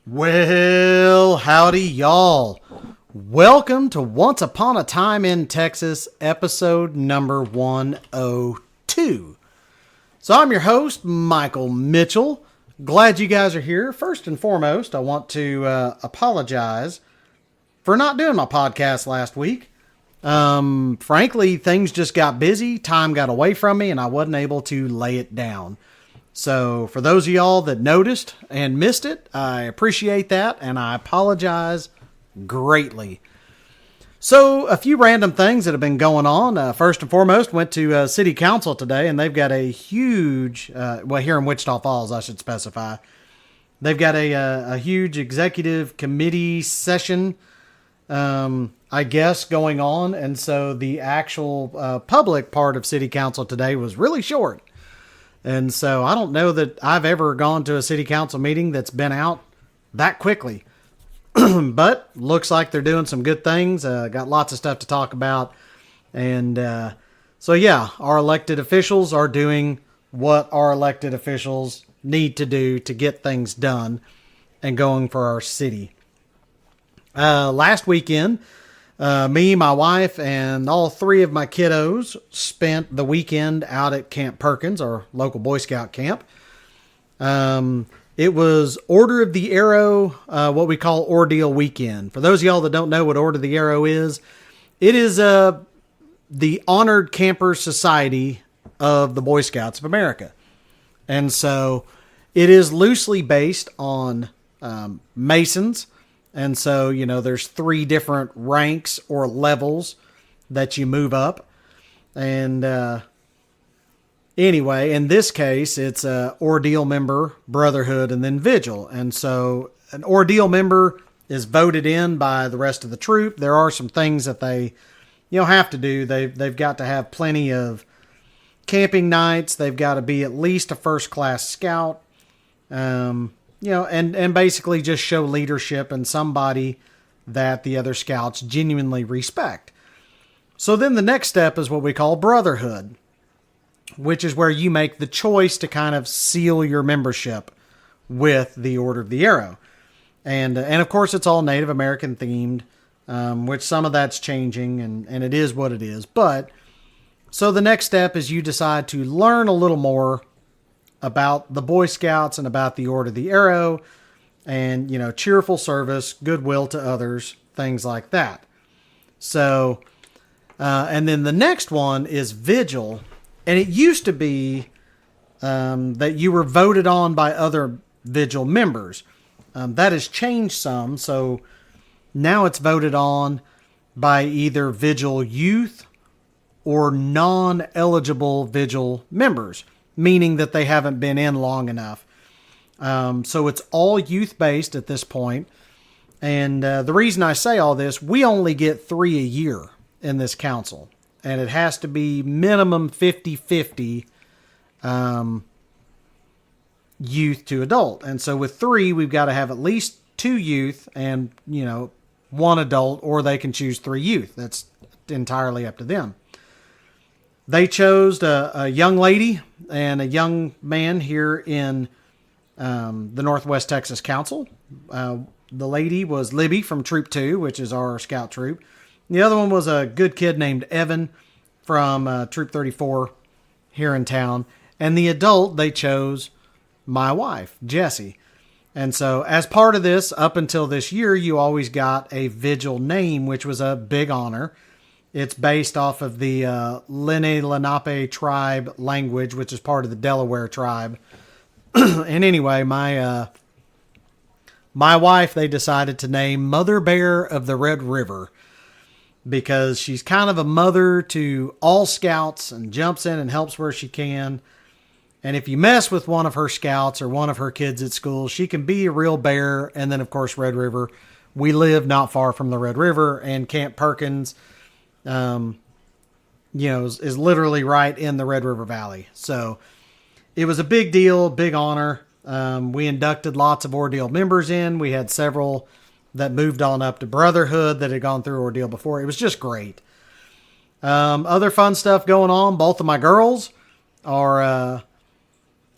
Well, howdy, y'all. Welcome to Once Upon a Time in Texas, episode number 102. So I'm your host, Michael Mitchell. Glad you guys are here. First and foremost, I want to apologize for not doing my podcast last week. Frankly, things just got busy, time got away from me, and I wasn't able to lay it down. So for those of y'all that noticed and missed it, I appreciate that, and I apologize greatly. So a few random things that have been going on. First and foremost, went to City Council today, and they've got a huge, here in Wichita Falls, I should specify. They've got a huge executive committee session, I guess, going on. And so the actual public part of City Council today was really short. And so I don't know that I've ever gone to a city council meeting that's been out that quickly. But looks like they're doing some good things. Got lots of stuff to talk about. And so, yeah, our elected officials are doing what our elected officials need to do to get things done and going for our city. Last weekend, me, my wife, and all three of my kiddos spent the weekend out at Camp Perkins, our local Boy Scout camp. It was Order of the Arrow, what we call Ordeal Weekend. For those of y'all that don't know what Order of the Arrow is, it is the Honored Campers Society of the Boy Scouts of America. And so it is loosely based on Masons. And so, you know, there's three different ranks or levels that you move up. And anyway, in this case, it's a Ordeal member, Brotherhood, and then Vigil. And so an Ordeal member is voted in by the rest of the troop. There are some things that they, have to do. They've got to have plenty of camping nights. They've got to be at least a first-class scout. And basically just show leadership and somebody that the other scouts genuinely respect. So then the next step is what we call Brotherhood, which is where you make the choice to kind of seal your membership with the Order of the Arrow. And of course, it's all Native American themed, which some of that's changing, and it is what it is. But so the next step is you decide to learn a little more about the Boy Scouts and about the Order of the Arrow and, cheerful service, goodwill to others, things like that. So, and then the next one is Vigil. And it used to be that you were voted on by other Vigil members. That has changed some. So now it's voted on by either Vigil youth or non-eligible Vigil members, meaning that they haven't been in long enough. So it's all youth-based at this point. And the reason I say all this, we only get 3 a year in this council. And it has to be minimum 50-50 youth to adult. And so with 3, we've got to have at least 2 youth and, 1 adult, or they can choose 3 youth. That's entirely up to them. They chose a young lady and a young man here in the Northwest Texas Council. The lady was Libby from Troop 2, which is our scout troop. The other one was a good kid named Evan from Troop 34 here in town. And the adult, they chose my wife, Jessie. And so as part of this, up until this year, you always got a Vigil name, which was a big honor. It's based off of the Lenape tribe language, which is part of the Delaware tribe. And anyway, my wife, they decided to name Mother Bear of the Red River because she's kind of a mother to all scouts and jumps in and helps where she can. And if you mess with one of her scouts or one of her kids at school, she can be a real bear. And then, of course, Red River. We live not far from the Red River, and Camp Perkins is literally right in the Red River Valley. So it was a big deal, big honor. We inducted lots of Ordeal members in. We had several that moved on up to Brotherhood that had gone through Ordeal before. It was just great. Other fun stuff going on. Both of my girls are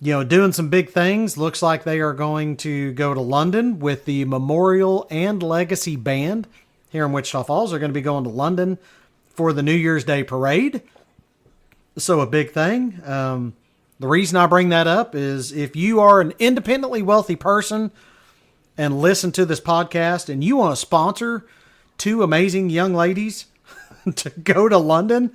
doing some big things. Looks like they are going to go to London with the Memorial and Legacy Band here in Wichita Falls. They're going to be going to London for the New Year's Day parade. So a big thing. The reason I bring that up is if you are an independently wealthy person and listen to this podcast and you want to sponsor two amazing young ladies to go to London,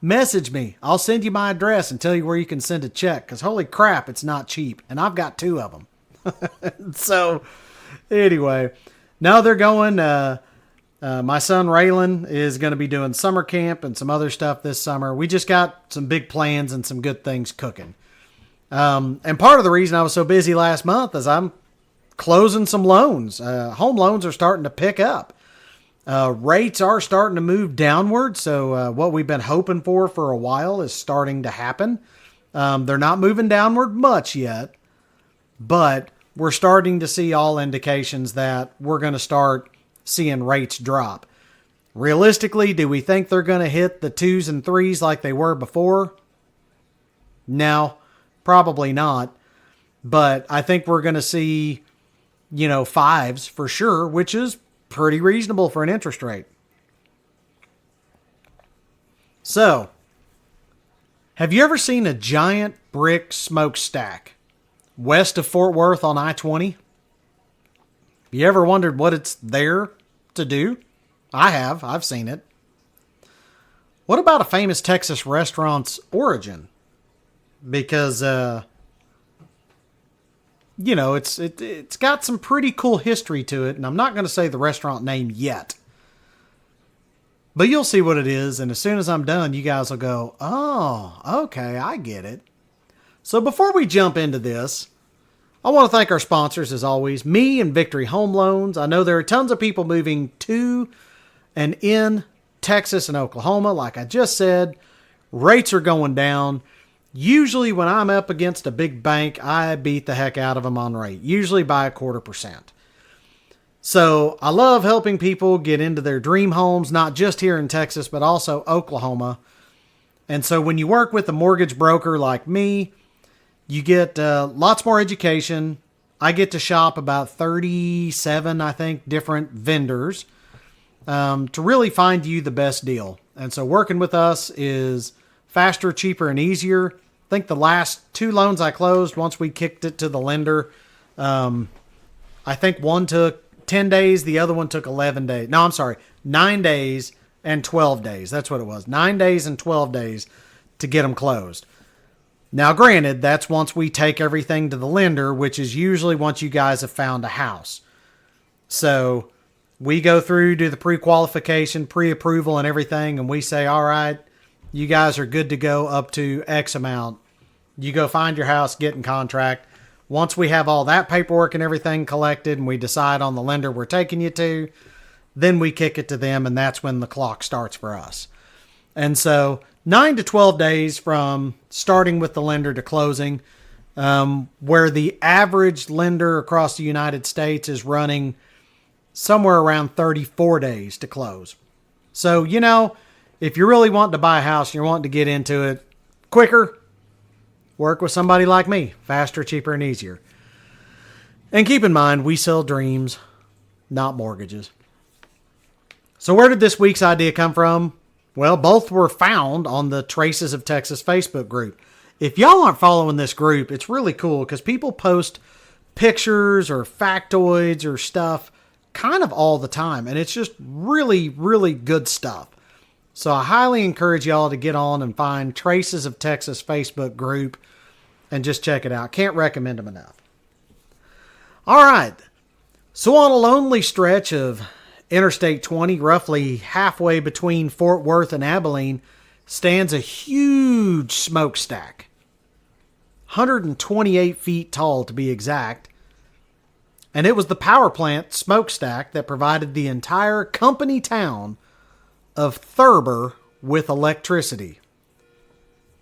message me. I'll send you my address and tell you where you can send a check, because holy crap, it's not cheap. And I've got two of them. So anyway, now they're going. My son Raylan is going to be doing summer camp and some other stuff this summer. We just got some big plans and some good things cooking. And part of the reason I was so busy last month is I'm closing some loans. Home loans are starting to pick up. Rates are starting to move downward. So what we've been hoping for a while is starting to happen. They're not moving downward much yet, but we're starting to see all indications that we're going to start seeing rates drop. Realistically, do we think they're going to hit the 2s and 3s like they were before? No, probably not. But I think we're going to see, 5s for sure, which is pretty reasonable for an interest rate. So, have you ever seen a giant brick smokestack west of Fort Worth on I-20? You ever wondered what it's there to do? I have. I've seen it. What about a famous Texas restaurant's origin? Because, it's got some pretty cool history to it, and I'm not going to say the restaurant name yet. But you'll see what it is, and as soon as I'm done, you guys will go, oh, okay, I get it. So before we jump into this, I want to thank our sponsors, as always, me and Victory Home Loans. I know there are tons of people moving to and in Texas and Oklahoma. Like I just said, rates are going down. Usually when I'm up against a big bank, I beat the heck out of them on rate, usually by 0.25%. So I love helping people get into their dream homes, not just here in Texas, but also Oklahoma. And so when you work with a mortgage broker like me, you get lots more education. I get to shop about 37, I think, different vendors to really find you the best deal. And so working with us is faster, cheaper, and easier. I think the last 2 loans I closed, once we kicked it to the lender, I think one took 10 days, the other one took 11 days. No, I'm sorry, 9 days and 12 days. That's what it was. 9 days and 12 days to get them closed. Now, granted, that's once we take everything to the lender, which is usually once you guys have found a house. So we go through, do the pre-qualification, pre-approval and everything, and we say, all right, you guys are good to go up to X amount. You go find your house, get in contract. Once we have all that paperwork and everything collected and we decide on the lender we're taking you to, then we kick it to them, and that's when the clock starts for us. And so 9 to 12 days from starting with the lender to closing, where the average lender across the United States is running somewhere around 34 days to close. So, if you're really wanting to buy a house and you're wanting to get into it quicker, work with somebody like me. Faster, cheaper, and easier. And keep in mind, we sell dreams, not mortgages. So where did this week's idea come from? Well, both were found on the Traces of Texas Facebook group. If y'all aren't following this group, it's really cool because people post pictures or factoids or stuff kind of all the time. And it's just really, really good stuff. So I highly encourage y'all to get on and find Traces of Texas Facebook group and just check it out. Can't recommend them enough. All right. So on a lonely stretch of Interstate 20, roughly halfway between Fort Worth and Abilene, stands a huge smokestack. 128 feet tall to be exact. And it was the power plant smokestack that provided the entire company town of Thurber with electricity.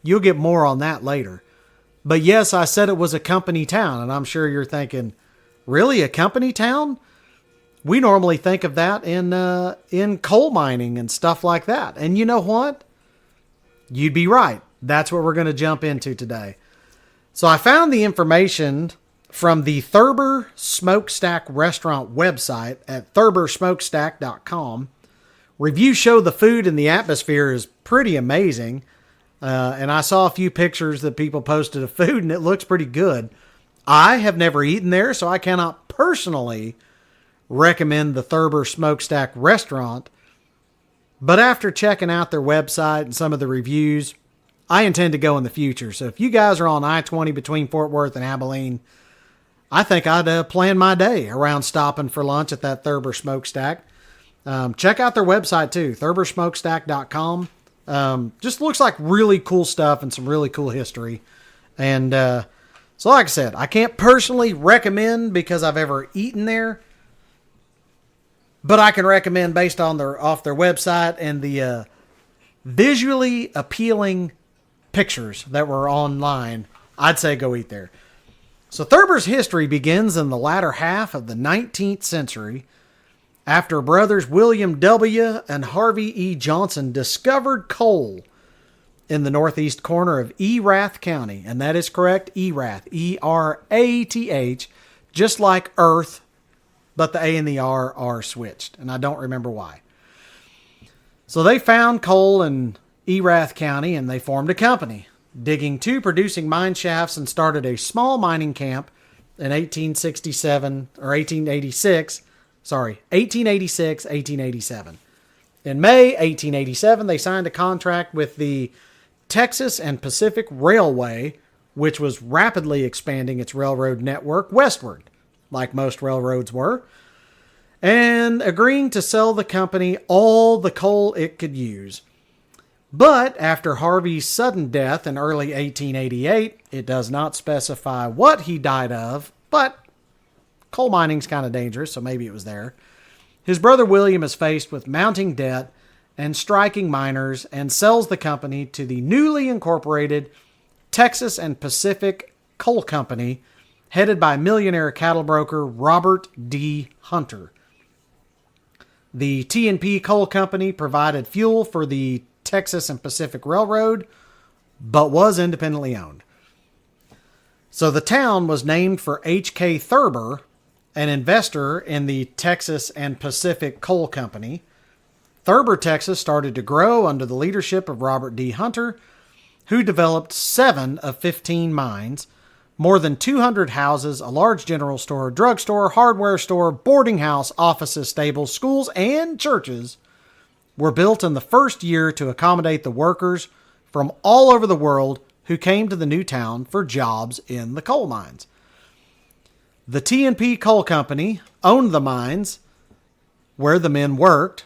You'll get more on that later. But yes, I said it was a company town, and I'm sure you're thinking, really, a company town? We normally think of that in coal mining and stuff like that. And you know what? You'd be right. That's what we're going to jump into today. So I found the information from the Thurber Smokestack restaurant website at thurbersmokestack.com. Reviews show the food and the atmosphere is pretty amazing. And I saw a few pictures that people posted of food, and it looks pretty good. I have never eaten there, so I cannot personally recommend the Thurber Smokestack restaurant. But after checking out their website and some of the reviews, I intend to go in the future. So if you guys are on I-20 between Fort Worth and Abilene, I think I'd plan my day around stopping for lunch at that Thurber Smokestack. Check out their website too, thurbersmokestack.com. Just looks like really cool stuff and some really cool history. And so like I said, I can't personally recommend because I've ever eaten there, but I can recommend based on off their website and the visually appealing pictures that were online. I'd say go eat there. So Thurber's history begins in the latter half of the 19th century after brothers William W. and Harvey E. Johnson discovered coal in the northeast corner of Erath County. And that is correct, Erath, E-R-A-T-H, just like Earth, but the A and the R are switched. And I don't remember why. So they found coal in Erath County and they formed a company, digging 2 producing mine shafts and started a small mining camp in 1887. In May 1887, they signed a contract with the Texas and Pacific Railway, which was rapidly expanding its railroad network westward, like most railroads were, and agreeing to sell the company all the coal it could use. But after Harvey's sudden death in early 1888, it does not specify what he died of, but coal mining's kind of dangerous, so maybe it was there. His brother William is faced with mounting debt and striking miners and sells the company to the newly incorporated Texas and Pacific Coal Company, headed by millionaire cattle broker Robert D. Hunter. The T&P Coal Company provided fuel for the Texas and Pacific Railroad, but was independently owned. So the town was named for H.K. Thurber, an investor in the Texas and Pacific Coal Company. Thurber, Texas started to grow under the leadership of Robert D. Hunter, who developed 7 of 15 mines, more than 200 houses, a large general store, drugstore, hardware store, boarding house, offices, stables, schools, and churches were built in the first year to accommodate the workers from all over the world who came to the new town for jobs in the coal mines. The T&P Coal Company owned the mines where the men worked,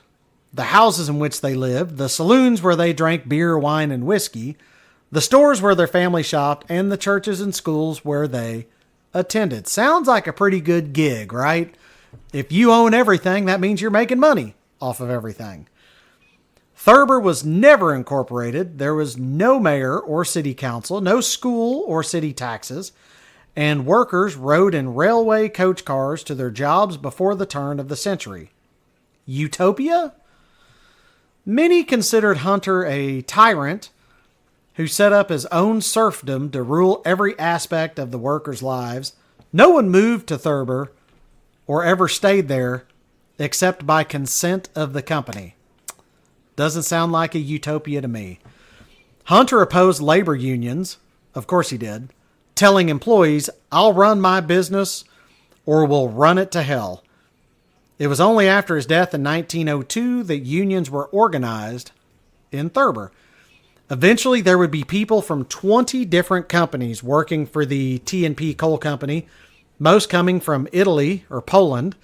the houses in which they lived, the saloons where they drank beer, wine, and whiskey, the stores where their family shopped, and the churches and schools where they attended. Sounds like a pretty good gig, right? If you own everything, that means you're making money off of everything. Thurber was never incorporated. There was no mayor or city council, no school or city taxes, and workers rode in railway coach cars to their jobs before the turn of the century. Utopia? Many considered Hunter a tyrant who set up his own serfdom to rule every aspect of the workers' lives. No one moved to Thurber or ever stayed there except by consent of the company. Doesn't sound like a utopia to me. Hunter opposed labor unions. Of course he did. Telling employees, I'll run my business or we'll run it to hell. It was only after his death in 1902 that unions were organized in Thurber. Eventually, there would be people from 20 different companies working for the T&P Coal Company, most coming from Italy or Poland.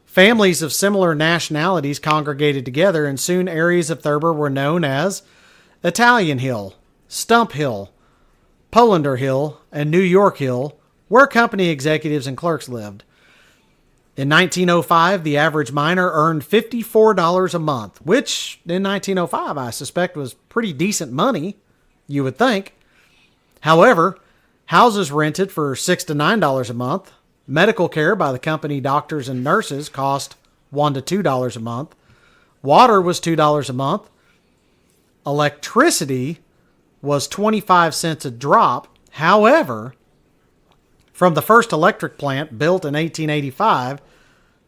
Families of similar nationalities congregated together, and soon areas of Thurber were known as Italian Hill, Stump Hill, Polander Hill, and New York Hill, where company executives and clerks lived. In 1905, the average miner earned $54 a month, which in 1905 I suspect was pretty decent money, you would think. However, houses rented for $6 to $9 a month. Medical care by the company doctors and nurses cost $1 to $2 a month. Water was $2 a month. Electricity was 25 cents a drop. However, from the first electric plant built in 1885,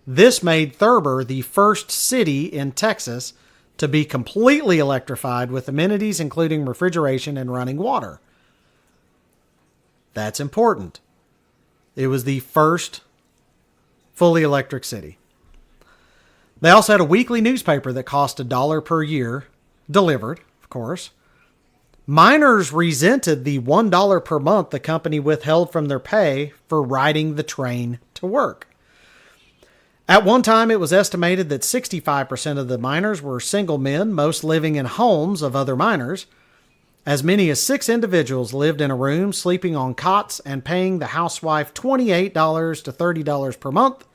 this made Thurber the first city in Texas to be completely electrified with amenities including refrigeration and running water. That's important. It was the first fully electric city. They also had a weekly newspaper that cost $1 per year, delivered, of course. Miners resented the $1 per month the company withheld from their pay for riding the train to work. At one time, it was estimated that 65% of the miners were single men, most living in homes of other miners. As many as 6 individuals lived in a room, sleeping on cots and paying the housewife $28 to $30 per month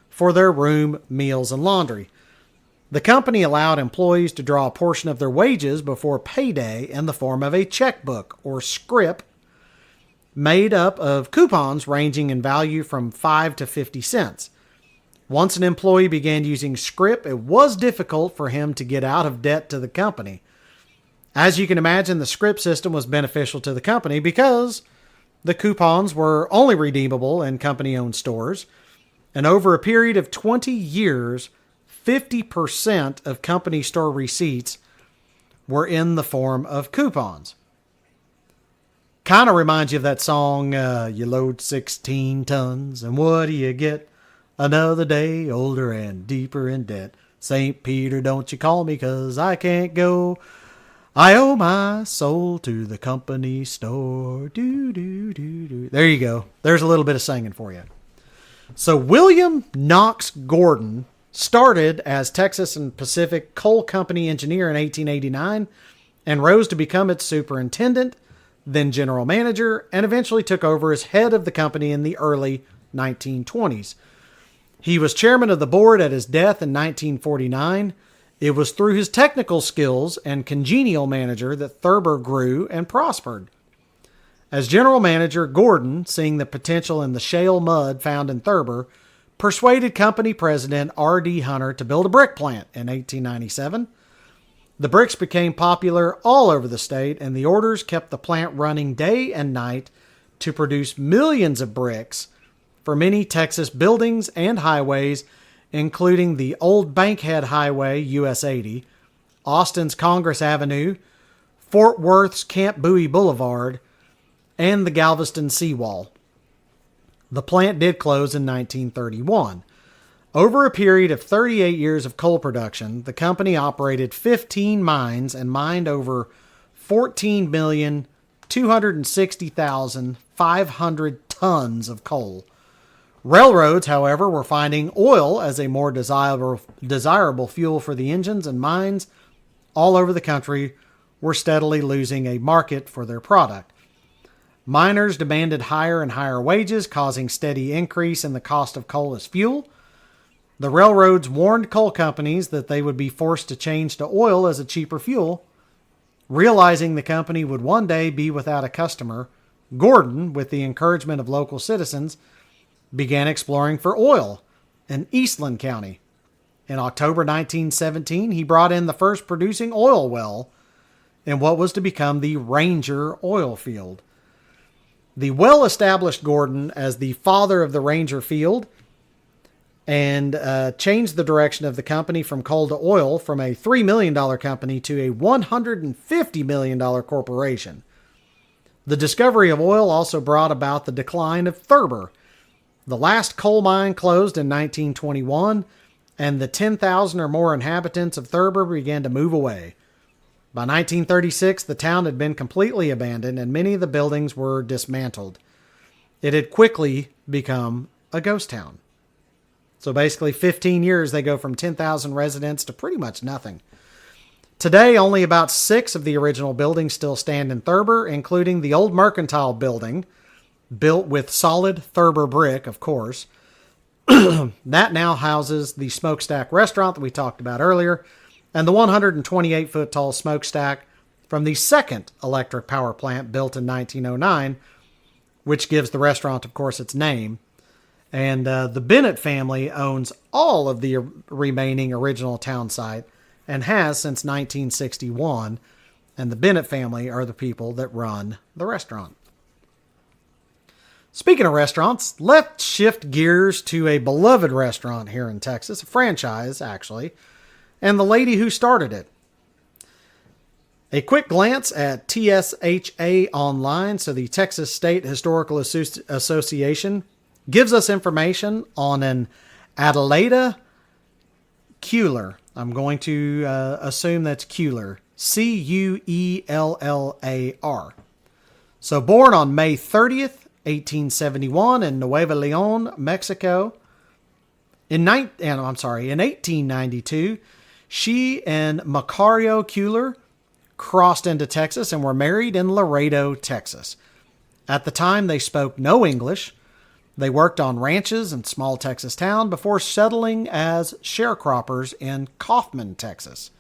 for their room, meals, and laundry. The company allowed employees to draw a portion of their wages before payday in the form of a checkbook or scrip made up of coupons ranging in value from 5 to 50 cents. Once an employee began using scrip, it was difficult for him to get out of debt to the company. As you can imagine, the scrip system was beneficial to the company because the coupons were only redeemable in company-owned stores. And over a period of 20 years, 50% of company store receipts were in the form of coupons. Kind of reminds you of that song, you load 16 tons, and what do you get? Another day older and deeper in debt. St. Peter, don't you call me, 'cause I can't go. I owe my soul to the company store. Do, do, do, do. There you go. There's a little bit of singing for you. So William Knox Gordon started as Texas and Pacific Coal Company engineer in 1889 and rose to become its superintendent, then general manager, and eventually took over as head of the company in the early 1920s. He was chairman of the board at his death in 1949. It was through his technical skills and congenial manager that Thurber grew and prospered. As general manager, Gordon, seeing the potential in the shale mud found in Thurber, persuaded company president R.D. Hunter to build a brick plant in 1897. The bricks became popular all over the state, and the orders kept the plant running day and night to produce millions of bricks for many Texas buildings and highways, including the Old Bankhead Highway, US 80, Austin's Congress Avenue, Fort Worth's Camp Bowie Boulevard, and the Galveston Seawall. The plant did close in 1931. Over a period of 38 years of coal production, the company operated 15 mines and mined over 14,260,500 tons of coal. Railroads, however, were finding oil as a more desirable fuel for the engines, and mines all over the country were steadily losing a market for their product. Miners demanded higher and higher wages, causing steady increase in the cost of coal as fuel. The railroads warned coal companies that they would be forced to change to oil as a cheaper fuel. Realizing the company would one day be without a customer, Gordon, with the encouragement of local citizens, began exploring for oil in Eastland County. In October 1917, he brought in the first producing oil well in what was to become the Ranger oil field. The well-established Gordon as the father of the Ranger field and changed the direction of the company from coal to oil from a $3 million company to a $150 million corporation. The discovery of oil also brought about the decline of Thurber. The last coal mine closed in 1921, and the 10,000 or more inhabitants of Thurber began to move away. By 1936, the town had been completely abandoned, and many of the buildings were dismantled. It had quickly become a ghost town. So basically, 15 years, they go from 10,000 residents to pretty much nothing. Today, only about 6 of the original buildings still stand in Thurber, including the old Mercantile building, built with solid Thurber brick, of course. That now houses the Smokestack restaurant that we talked about earlier, and the 128-foot tall smokestack from the second electric power plant built in 1909, which gives the restaurant, of course, its name. And the Bennett family owns all of the remaining original town site and has since 1961. and the Bennett family are the people that run the restaurant. Speaking of restaurants, let's shift gears to a beloved restaurant here in Texas, a franchise actually, and the lady who started it. A quick glance at TSHA Online, so the Texas State Historical Association, gives us information on an Adelaida Cuellar. I'm going to assume that's Cuellar. Cuellar. So born on May 30th, 1871 in Nuevo Leon, Mexico. In 1892, she and Macario Cuellar crossed into Texas and were married in Laredo, Texas. At the time, they spoke no English. They worked on ranches in small Texas town before settling as sharecroppers in Kaufman, Texas.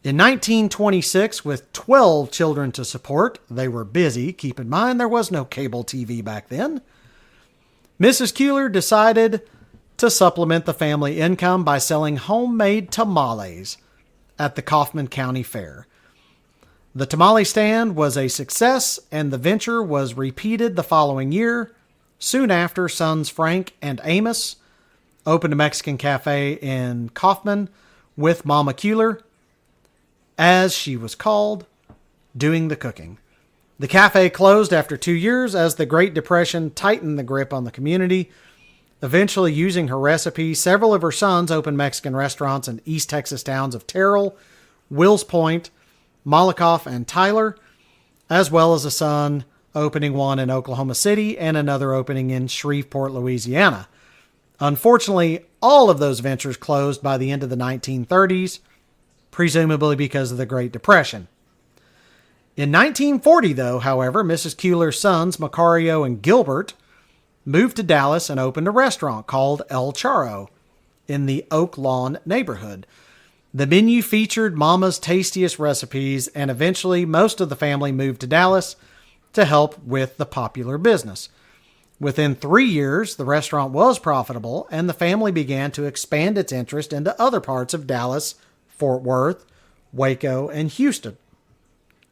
In 1926, with 12 children to support, they were busy. Keep in mind, there was no cable TV back then. Mrs. Cuellar decided to supplement the family income by selling homemade tamales at the Kaufman County Fair. The tamale stand was a success, and the venture was repeated the following year. Soon after, sons Frank and Amos opened a Mexican cafe in Kaufman with Mama Cuellar, as she was called, doing the cooking. The cafe closed after 2 years as the Great Depression tightened the grip on the community. Eventually, using her recipe, several of her sons opened Mexican restaurants in East Texas towns of Terrell, Wills Point, Malakoff, and Tyler, as well as a son opening one in Oklahoma City and another opening in Shreveport, Louisiana. Unfortunately, all of those ventures closed by the end of the 1930s, presumably because of the Great Depression. In 1940, though, however, Mrs. Cuellar's sons, Macario and Gilbert, moved to Dallas and opened a restaurant called El Charro in the Oak Lawn neighborhood. The menu featured Mama's tastiest recipes, and eventually most of the family moved to Dallas to help with the popular business. Within 3 years, the restaurant was profitable, and the family began to expand its interest into other parts of Dallas, Fort Worth, Waco, and Houston.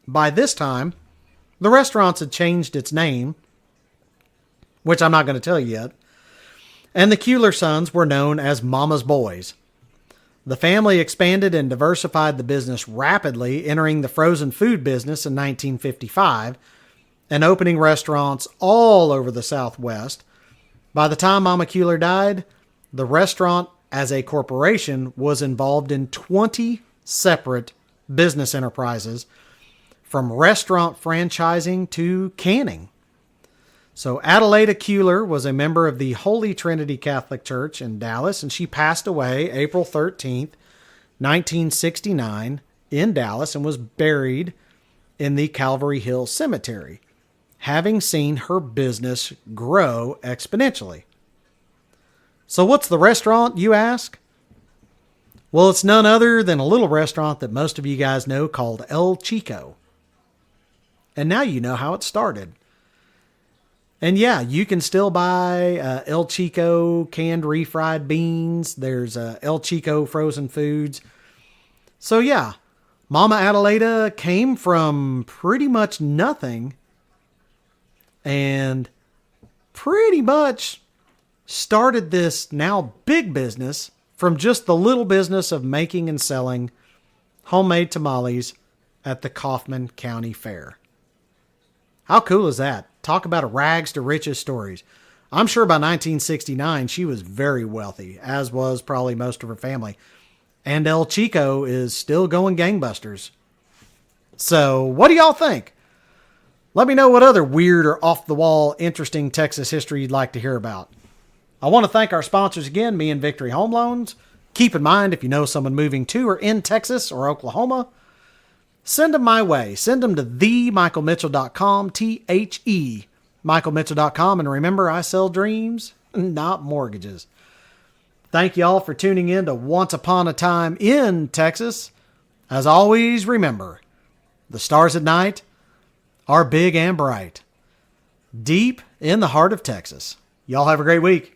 By this time, the restaurant had changed its name, which I'm not going to tell you yet, and the Cuellar sons were known as Mama's Boys. The family expanded and diversified the business rapidly, entering the frozen food business in 1955 and opening restaurants all over the Southwest. By the time Mama Cuellar died, the restaurant as a corporation was involved in 20 separate business enterprises, from restaurant franchising to canning. So Adelaida Cuellar was a member of the Holy Trinity Catholic Church in Dallas, and she passed away April 13th, 1969 in Dallas, and was buried in the Calvary Hill Cemetery, having seen her business grow exponentially. So what's the restaurant, you ask? Well, it's none other than a little restaurant that most of you guys know called El Chico. And now you know how it started. And yeah, you can still buy El Chico canned refried beans. There's El Chico frozen foods. So yeah, Mama Adelaida came from pretty much nothing and pretty much started this now big business from just the little business of making and selling homemade tamales at the Kaufman County Fair. How cool is that? Talk about a rags to riches stories. I'm sure by 1969 she was very wealthy, as was probably most of her family. And El Chico is still going gangbusters. So what do y'all think? Let me know what other weird or off-the-wall interesting Texas history you'd like to hear about. I want to thank our sponsors again, me and Victory Home Loans. Keep in mind, if you know someone moving to or in Texas or Oklahoma, send them my way. Send them to themichaelmitchell.com, T-H-E, michaelmitchell.com. And remember, I sell dreams, not mortgages. Thank you all for tuning in to Once Upon a Time in Texas. As always, remember, the stars at night are big and bright, deep in the heart of Texas. Y'all have a great week.